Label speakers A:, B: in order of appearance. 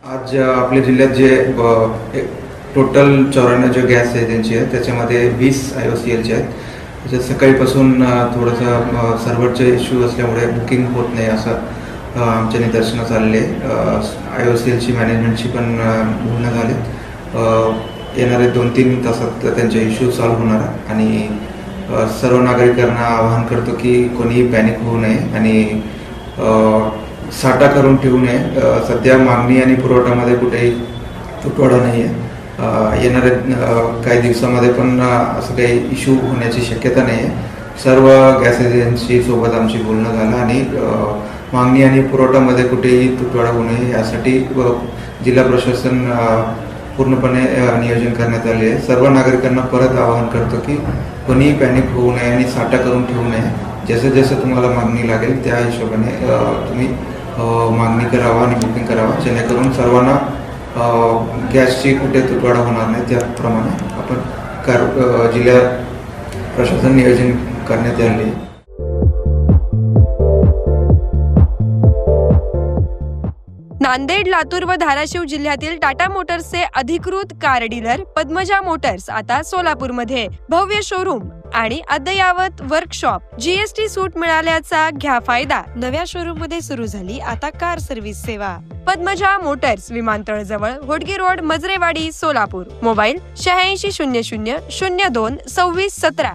A: आज आपल्या जिल्ह्यात जे टोटल 94 जे गॅस एजन्सी आहेत त्याच्यामध्ये 20 IOCLचे आहेत. त्याच्यात सकाळीपासून थोडंसं सर्व्हरचे इश्यू असल्यामुळे बुकिंग होत नाही असं आमच्या निदर्शनास आलेले IOCLची मॅनेजमेंटशी पण बोलणं झाले. येणारे 2-3 तासात त्यांचे इश्यू सॉल्व्ह होणार आणि सर्व नागरिकांना आवाहन करतो की कोणीही पॅनिक होऊ नये आणि साठा करून ठेवू नये. सध्या मागणी आणि पुरवठ्यामध्ये कुठेही तुटवडा नाही आहे. येणाऱ्या काही दिवसामध्ये पण असं काही इश्यू होण्याची शक्यता नाही आहे. सर्व गॅस एजन्सी सोबत आमची बोलणं झालं आणि मागणी आणि पुरवठ्यामध्ये कुठेही तुटवडा होऊ नये यासाठी जिल्हा प्रशासन पूर्णपणे नियोजन करण्यात आले आहे. सर्व नागरिकांना परत आवाहन करतो की कोणीही पॅनिक होऊ नये आणि साठा करून ठेवू नये. जसं जसं तुम्हाला मागणी लागेल त्या हिशोबाने तुम्ही मागणी करावा आणि बुकिंग करावा, जेणेकरून सर्वांना गॅसची कुठे तुटवडा होणार नाही. त्याप्रमाणे आपण जिल्हा प्रशासन नियोजन करण्यात आले.
B: नांदेड, लातूर व धाराशिव जिल्ह्यातील टाटा मोटर्सचे अधिकृत कार डीलर पद्मजा मोटर्स आता सोलापूरमध्ये भव्य शोरूम आणि अद्ययावत वर्कशॉप. GST सूट मिळाल्याचा घ्या फायदा. नव्या शोरूम मध्ये सुरू झाली आता कार सर्व्हिस सेवा. पद्मजा मोटर्स, विमानतळ जवळ, होडगी रोड, मजरेवाडी, सोलापूर. मोबाईल 8600 02 26 17.